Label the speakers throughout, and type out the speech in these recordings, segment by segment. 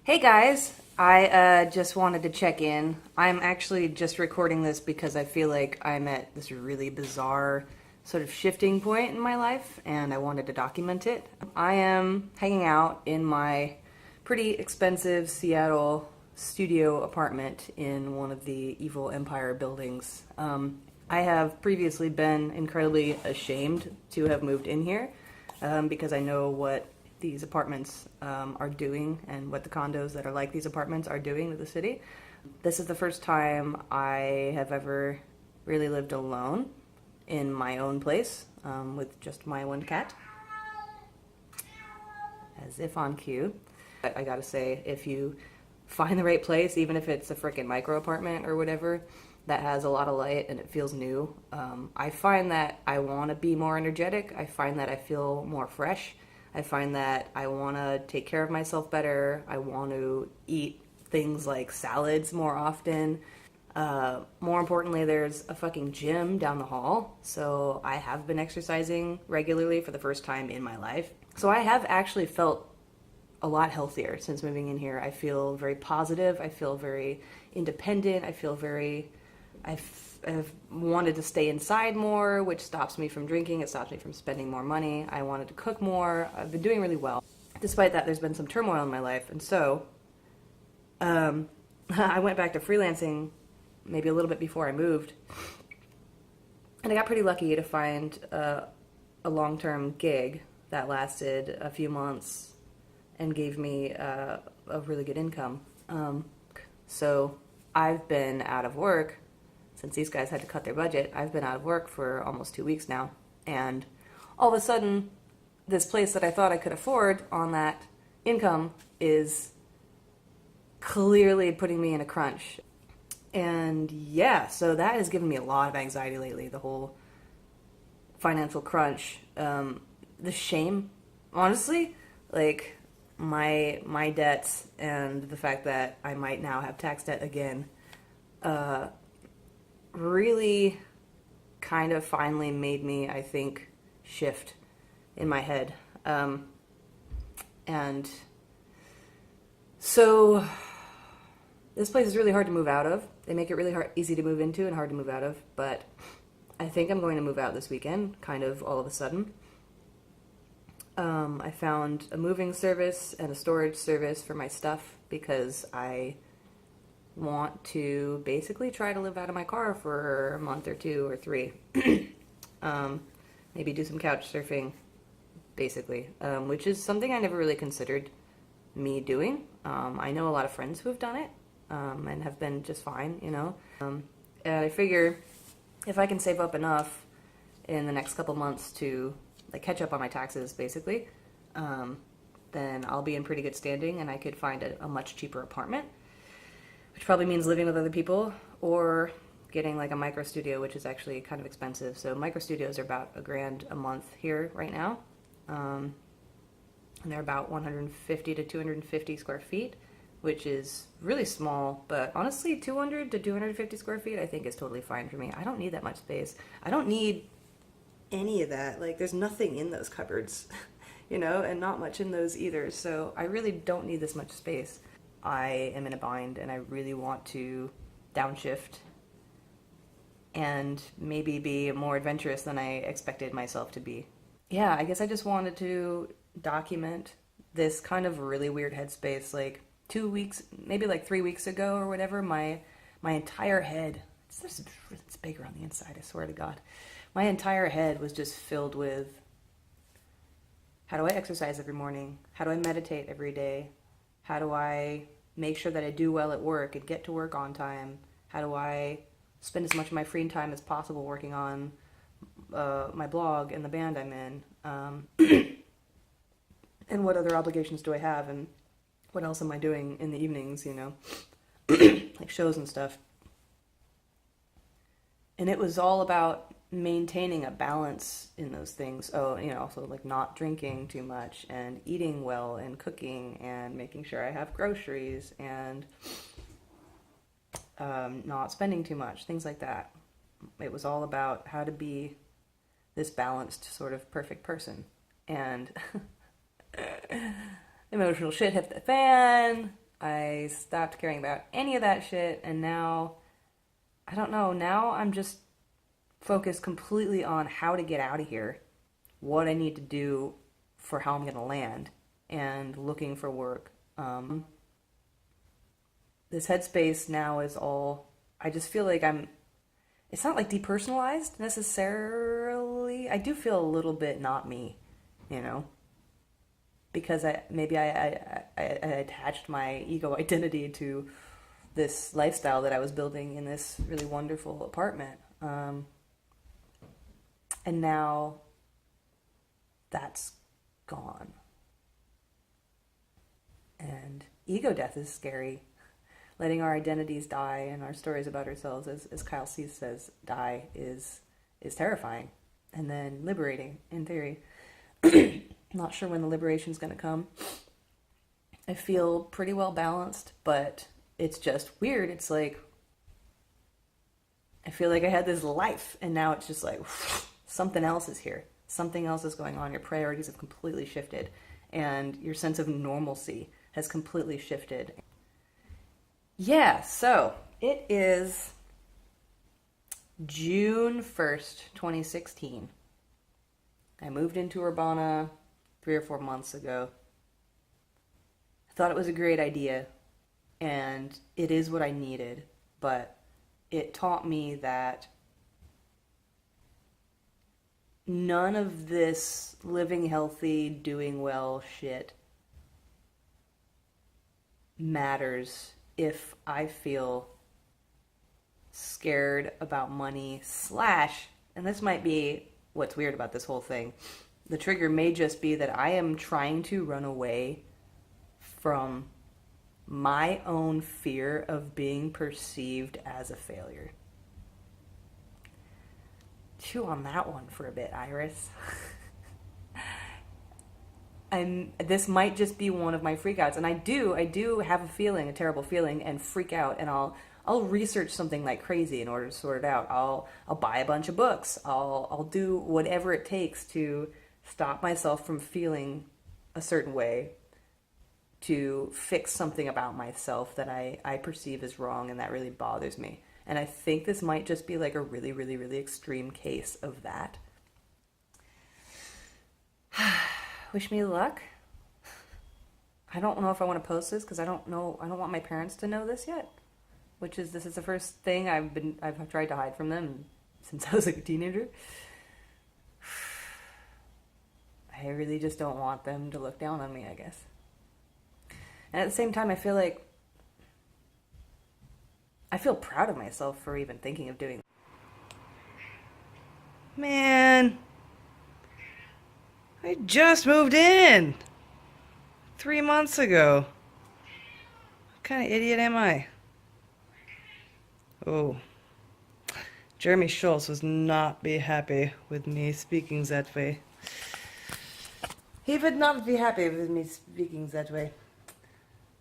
Speaker 1: Hey guys, I just wanted to check in. I'm actually just recording this because I feel like I'm at this really bizarre sort of shifting point in my life and I wanted to document it. I am hanging out in my pretty expensive Seattle studio apartment in one of the evil empire buildings. I have previously been incredibly ashamed to have moved in here because I know what these apartments are doing and what the condos that are like these apartments are doing to the city. This is the first time I have ever really lived alone in my own place with just my one cat, as if on cue. But I gotta say, if you find the right place, even if it's a freaking micro apartment or whatever, that has a lot of light and it feels new, I find that I want to be more energetic. I find that I feel more fresh. I find that I want to take care of myself better. I want to eat things like salads more often. More importantly, there's a fucking gym down the hall, so I have been exercising regularly for the first time in my life. So I have actually felt a lot healthier since moving in here. I feel very positive. I feel very independent. I feel very. I've wanted to stay inside more, which stops me from drinking. It stops me from spending more money. I wanted to cook more. I've been doing really well. Despite that, there's been some turmoil in my life, and so I went back to freelancing maybe a little bit before I moved, and I got pretty lucky to find a long-term gig that lasted a few months and gave me a really good income. So I've been out of work since these guys had to cut their budget. I've been out of work for almost 2 weeks now, and all of a sudden, this place that I thought I could afford on that income is clearly putting me in a crunch. And yeah, so that has given me a lot of anxiety lately, the whole financial crunch. The shame, honestly, like my debts and the fact that I might now have tax debt again, really kind of finally made me, I think, shift in my head. And so this place is really hard to move out of. They make it really easy to move into and hard to move out of, but I think I'm going to move out this weekend, kind of all of a sudden. I found a moving service and a storage service for my stuff because I want to basically try to live out of my car for a month or 2 or 3. Maybe do some couch surfing, basically, which is something I never really considered me doing. I know a lot of friends who have done it and have been just fine, you know. And I figure if I can save up enough in the next couple months to like catch up on my taxes, basically, then I'll be in pretty good standing and I could find a much cheaper apartment, which probably means living with other people or getting like a micro studio, which is actually kind of expensive. So micro studios are about $1,000 a month here right now. And they're about 150 to 250 square feet, which is really small, but honestly 200 to 250 square feet I think is totally fine for me. I don't need that much space. I don't need any of that. Like, there's nothing in those cupboards, you know, and not much in those either. So I really don't need this much space. I am in a bind and I really want to downshift and maybe be more adventurous than I expected myself to be. Yeah, I guess I just wanted to document this kind of really weird headspace. Like 2 weeks, maybe like 3 weeks ago or whatever, my entire head, it's bigger on the inside, I swear to God. My entire head was just filled with, how do I exercise every morning? How do I meditate every day? How do I make sure that I do well at work and get to work on time? How do I spend as much of my free time as possible working on my blog and the band I'm in? And what other obligations do I have? And what else am I doing in the evenings, you know? Like shows and stuff. And it was all about maintaining a balance in those things. Oh, you know, also like not drinking too much and eating well and cooking and making sure I have groceries and not spending too much, things like that. It was all about how to be this balanced sort of perfect person. And emotional shit hit the fan. I stopped caring about any of that shit, and now, I don't know, now I'm just focused completely on how to get out of here, what I need to do for how I'm gonna land, and looking for work. This headspace now is all, I just feel like it's not like depersonalized necessarily. I do feel a little bit not me, you know? Because I attached my ego identity to this lifestyle that I was building in this really wonderful apartment. And now that's gone. And ego death is scary. Letting our identities die and our stories about ourselves, as Kyle Cease says, die is terrifying. And then liberating, in theory. Not sure when the liberation's going to come. I feel pretty well balanced, but it's just weird. It's like, I feel like I had this life, and now it's just like, something else is here. Something else is going on. Your priorities have completely shifted, and your sense of normalcy has completely shifted. Yeah, so it is June 1st, 2016. I moved into Urbana 3 or 4 months ago. I thought it was a great idea, and it is what I needed, but it taught me that none of this living healthy, doing well shit matters if I feel scared about money / and this might be what's weird about this whole thing, the trigger may just be that I am trying to run away from my own fear of being perceived as a failure. Chew on that one for a bit, Iris. This might just be one of my freakouts, and I do have a feeling, a terrible feeling, and freak out, and I'll research something like crazy in order to sort it out. I'll buy a bunch of books. I'll do whatever it takes to stop myself from feeling a certain way, to fix something about myself that I perceive as wrong and that really bothers me. And I think this might just be like a really, really, really extreme case of that. Wish me luck. I don't know if I want to post this because I don't want my parents to know this yet. This is the first thing I've tried to hide from them since I was like a teenager. I really just don't want them to look down on me, I guess. And at the same time, I feel proud of myself for even thinking of doing that. Man, I just moved in 3 months ago. What kind of idiot am I? Oh, Jeremy Schultz would not be happy with me speaking that way. He would not be happy with me speaking that way.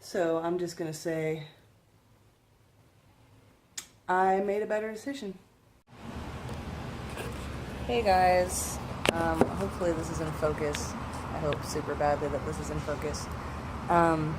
Speaker 1: So I'm just gonna say I made a better decision. Hey guys, hopefully this is in focus. I hope super badly that this is in focus. I'm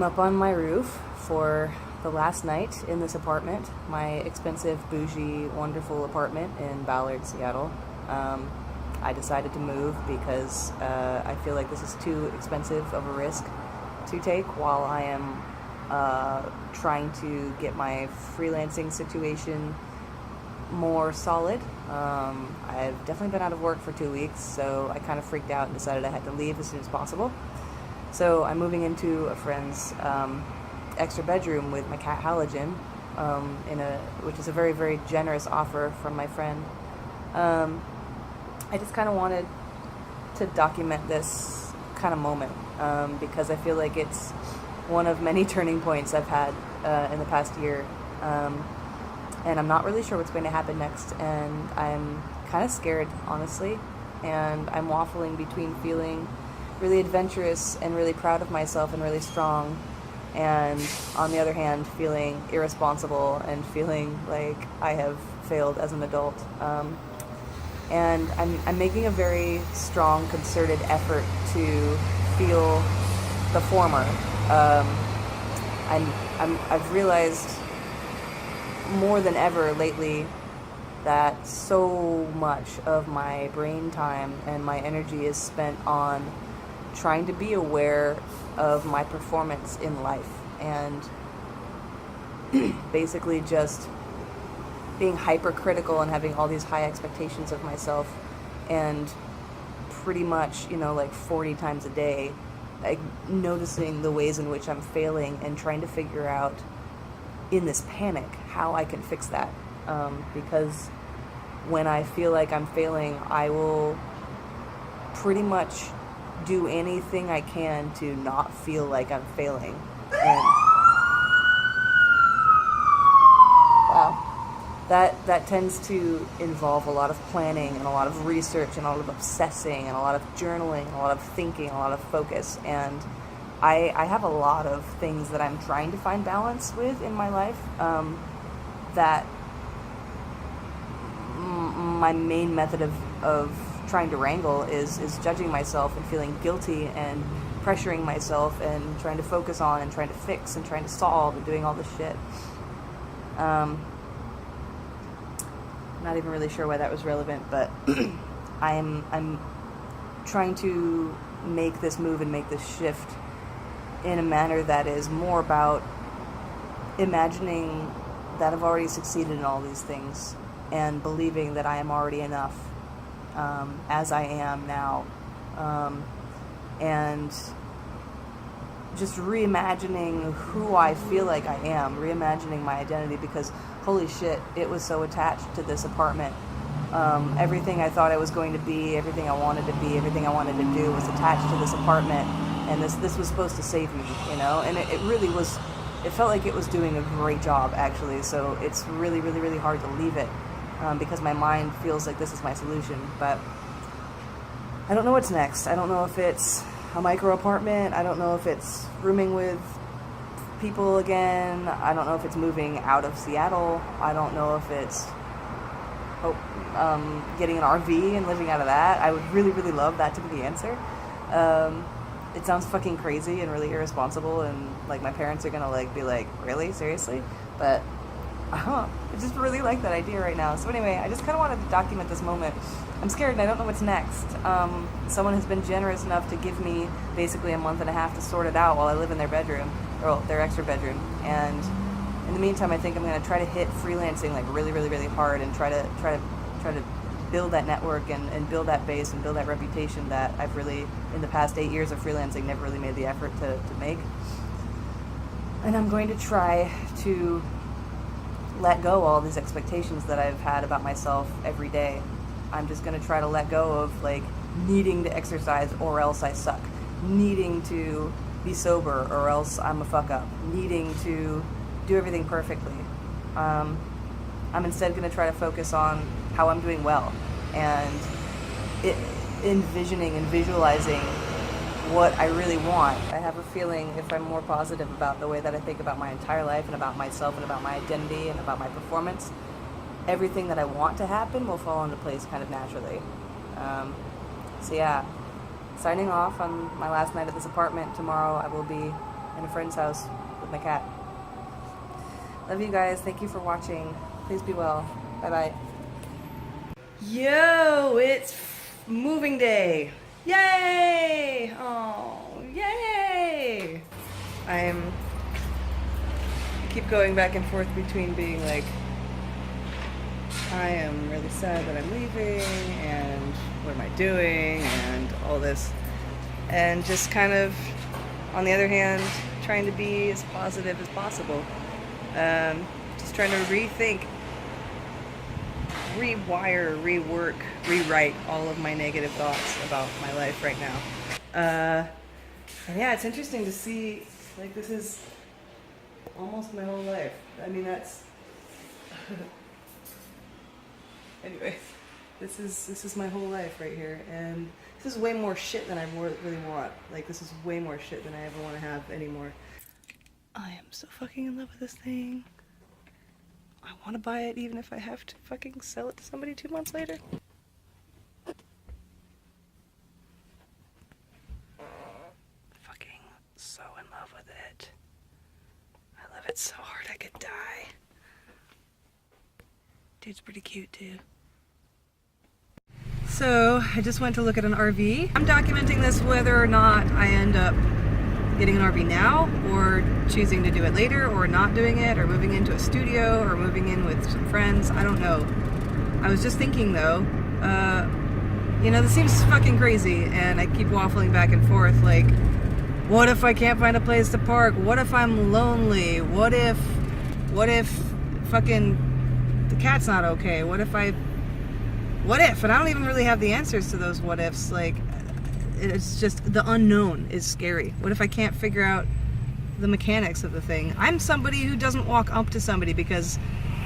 Speaker 1: up on my roof for the last night in this apartment, my expensive, bougie, wonderful apartment in Ballard, Seattle. I decided to move because I feel like this is too expensive of a risk to take while I am trying to get my freelancing situation more solid. I've definitely been out of work for 2 weeks, so I kind of freaked out and decided I had to leave as soon as possible. So I'm moving into a friend's extra bedroom with my cat Halogen, which is a very, very generous offer from my friend. I just kind of wanted to document this kind of moment because I feel like it's one of many turning points I've had in the past year. And I'm not really sure what's going to happen next, and I'm kind of scared, honestly, and I'm waffling between feeling really adventurous and really proud of myself and really strong, and on the other hand, feeling irresponsible and feeling like I have failed as an adult. And I'm making a very strong, concerted effort to feel the former, I've realized more than ever lately that so much of my brain time and my energy is spent on trying to be aware of my performance in life and basically just being hypercritical and having all these high expectations of myself, and pretty much, you know, like 40 times a day, like noticing the ways in which I'm failing and trying to figure out in this panic how I can fix that. Because when I feel like I'm failing, I will pretty much do anything I can to not feel like I'm failing. And wow. That tends to involve a lot of planning and a lot of research and a lot of obsessing and a lot of journaling and a lot of thinking and a lot of focus. And I have a lot of things that I'm trying to find balance with in my life, that my main method of trying to wrangle is judging myself and feeling guilty and pressuring myself and trying to focus on and trying to fix and trying to solve and doing all this shit. Not even really sure why that was relevant, but I'm trying to make this move and make this shift in a manner that is more about imagining that I've already succeeded in all these things and believing that I am already enough, as I am now, and just reimagining who I feel like I am, reimagining my identity, because holy shit, it was so attached to this apartment. Everything I thought I was going to be, everything I wanted to be, everything I wanted to do was attached to this apartment, and this was supposed to save me, you know, and it really was. It felt like it was doing a great job, actually, so it's really, really, really hard to leave it, because my mind feels like this is my solution, but I don't know what's next. I don't know if it's a micro apartment, I don't know if it's rooming with people again, I don't know if it's moving out of Seattle, I don't know if it's getting an RV and living out of that. I would really, really love that to be the answer. It sounds fucking crazy and really irresponsible, and like my parents are gonna like be like, really, seriously? But I just really like that idea right now. So anyway, I just kind of wanted to document this moment. I'm scared and I don't know what's next. Someone has been generous enough to give me basically a month and a half to sort it out while I live in their bedroom, or their extra bedroom. And in the meantime, I think I'm gonna try to hit freelancing like really, really, really hard and try to build that network and build that base and build that reputation that I've really, in the past 8 years of freelancing, never really made the effort to make. And I'm going to try to let go all these expectations that I've had about myself every day. I'm just going to try to let go of like needing to exercise or else I suck, needing to be sober or else I'm a fuck up, needing to do everything perfectly. I'm instead going to try to focus on how I'm doing well and envisioning and visualizing what I really want. I have a feeling if I'm more positive about the way that I think about my entire life and about myself and about my identity and about my performance, everything that I want to happen will fall into place kind of naturally. So yeah, signing off on my last night at this apartment. Tomorrow I will be in a friend's house with my cat. Love you guys. Thank you for watching. Please be well. Bye-bye. Yo, it's moving day. Yay! Oh, yay! I keep going back and forth between being like, I am really sad that I'm leaving, and what am I doing, and all this. And just kind of, on the other hand, trying to be as positive as possible. Just trying to rethink, rewire, rework, rewrite all of my negative thoughts about my life right now. And yeah, it's interesting to see, like, this is almost my whole life. I mean, that's... Anyway, this is my whole life right here, and this is way more shit than I really want. Like, this is way more shit than I ever want to have anymore. I am so fucking in love with this thing. I want to buy it even if I have to fucking sell it to somebody 2 months later. Fucking so in love with it. I love it so hard I could die. Dude's pretty cute too. So I just went to look at an RV. I'm documenting this whether or not I end up getting an RV now, or choosing to do it later, or not doing it, or moving into a studio, or moving in with some friends. I don't know. I was just thinking though, you know, this seems fucking crazy, and I keep waffling back and forth, like, what if I can't find a place to park? What if I'm lonely? What if fucking the cat's not okay? What if? And I don't even really have the answers to those what ifs. Like, it's just the unknown is scary. What if I can't figure out the mechanics of the thing? I'm somebody who doesn't walk up to somebody because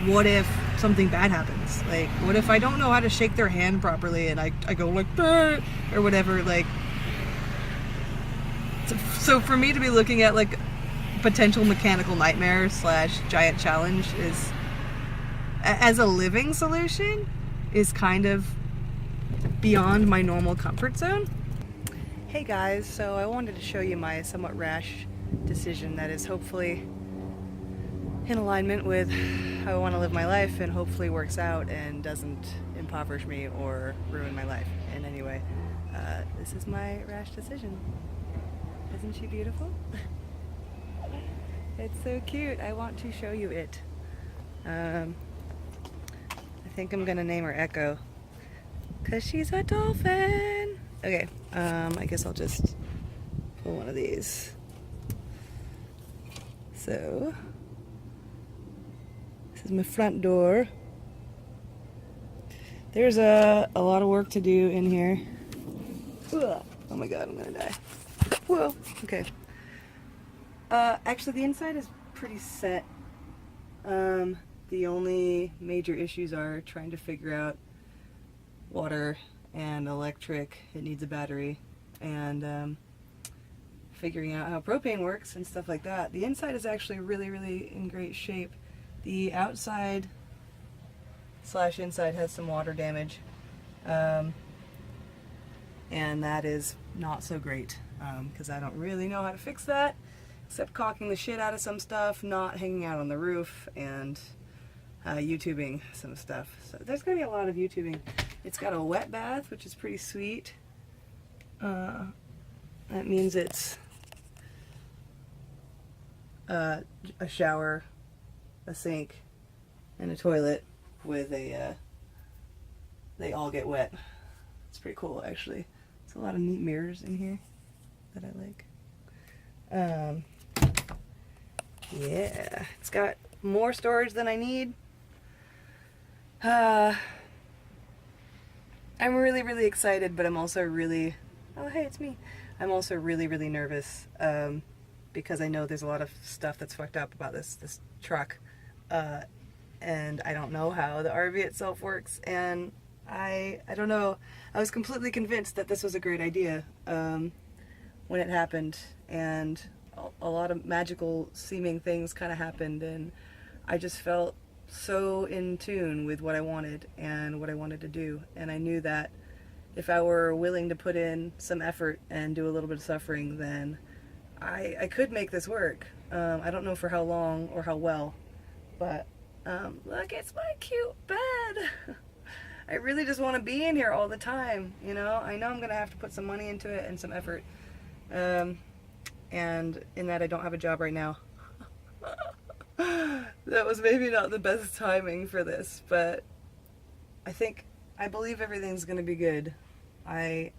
Speaker 1: what if something bad happens? Like, what if I don't know how to shake their hand properly and I go like, "Bah," or whatever, like. So for me to be looking at like potential mechanical nightmare / giant challenge is, as a living solution, is kind of beyond my normal comfort zone. Hey guys, so I wanted to show you my somewhat rash decision that is hopefully in alignment with how I want to live my life, and hopefully works out and doesn't impoverish me or ruin my life in any way. This is my rash decision. Isn't she beautiful? It's so cute. I want to show you it. I think I'm gonna name her Echo, cause she's a dolphin. Okay, I guess I'll just pull one of these. So, this is my front door. There's a lot of work to do in here. Ugh. Oh my god, I'm gonna die. Whoa, okay. Actually, the inside is pretty set. The only major issues are trying to figure out water and electric. It needs a battery, and figuring out how propane works and stuff like that. The inside is actually really in great shape. The outside / inside has some water damage, and that is not so great, because I don't really know how to fix that, except caulking the shit out of some stuff, not hanging out on the roof, and YouTubing some stuff. So there's gonna be a lot of YouTubing. It's got a wet bath, which is pretty sweet. That means it's a shower, a sink, and a toilet with a, they all get wet. It's pretty cool, actually. There's a lot of neat mirrors in here that I like. Yeah, it's got more storage than I need. I'm really excited, but I'm also really, oh hey, it's me. I'm also really nervous, because I know there's a lot of stuff that's fucked up about this truck, and I don't know how the RV itself works, and I don't know. I was completely convinced that this was a great idea when it happened, and a lot of magical seeming things kind of happened, and I just felt so in tune with what I wanted and what I wanted to do, and I knew that if I were willing to put in some effort and do a little bit of suffering, then I could make this work. I don't know for how long or how well, but look, it's my cute bed. I really just want to be in here all the time, you know? I know I'm going to have to put some money into it and some effort, and in that I don't have a job right now. That was maybe not the best timing for this, but I believe everything's going to be good. I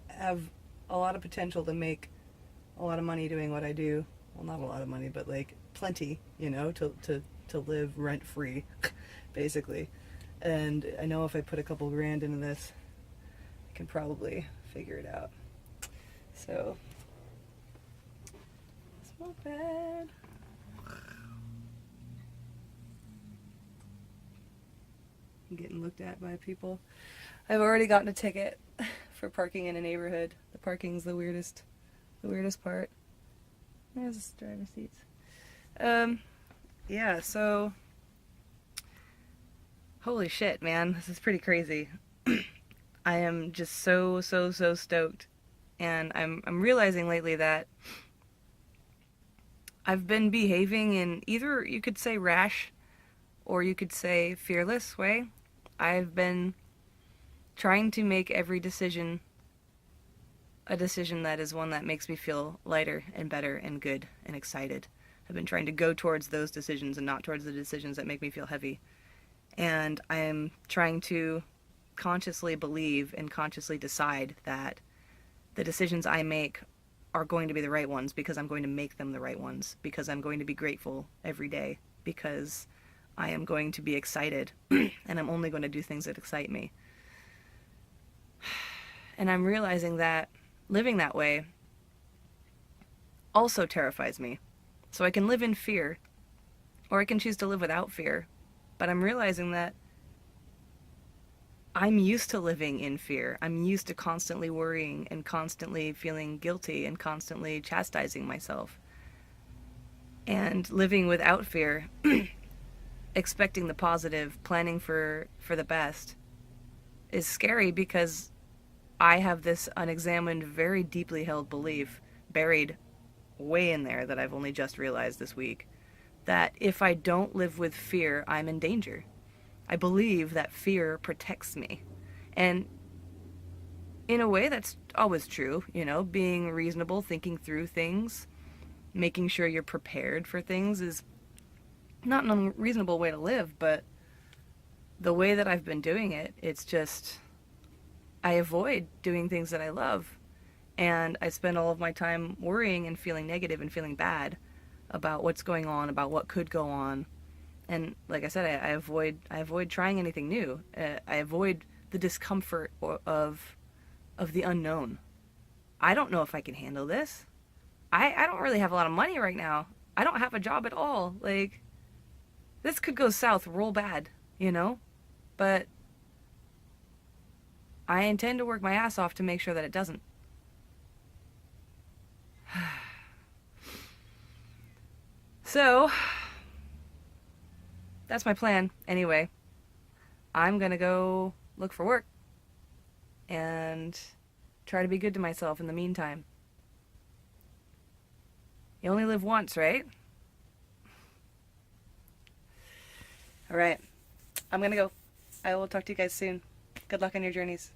Speaker 1: have a lot of potential to make a lot of money doing what I do. Well, not a lot of money, but like plenty, you know, to live rent-free, basically. And I know if I put a couple grand into this, I can probably figure it out. So, it's not bad. I'm getting looked at by people. I've already gotten a ticket for parking in a neighborhood. The parking's the weirdest part. There's the driver's seats. Yeah, so holy shit, man, this is pretty crazy. I am just so stoked, and I'm realizing lately that I've been behaving in either, you could say, rash or you could say fearless way. I've been trying to make every decision a decision that is one that makes me feel lighter and better and good and excited. I've been trying to go towards those decisions and not towards the decisions that make me feel heavy. And I am trying to consciously believe and consciously decide that the decisions I make are going to be the right ones because I'm going to make them the right ones, because I'm going to be grateful every day, because I am going to be excited and I'm only going to do things that excite me. And I'm realizing that living that way also terrifies me. So I can live in fear, or I can choose to live without fear. But I'm realizing that I'm used to living in fear. I'm used to constantly worrying and constantly feeling guilty and constantly chastising myself. And living without fear, expecting the positive, planning for the best, is scary because I have this unexamined, very deeply held belief buried way in there that I've only just realized this week, that if I don't live with fear, I'm in danger. I believe that fear protects me. And in a way, that's always true, you know, being reasonable, thinking through things, making sure you're prepared for things is not an unreasonable way to live, but the way that I've been doing it, it's just, I avoid doing things that I love. And I spend all of my time worrying and feeling negative and feeling bad about what's going on, about what could go on. And like I said, I avoid trying anything new. I avoid the discomfort of the unknown. I don't know if I can handle this. I don't really have a lot of money right now. I don't have a job at all. Like, this could go south real bad, you know? But I intend to work my ass off to make sure that it doesn't. So, that's my plan. Anyway, I'm gonna go look for work and try to be good to myself in the meantime. You only live once, right? Alright, I'm gonna go. I will talk to you guys soon. Good luck on your journeys.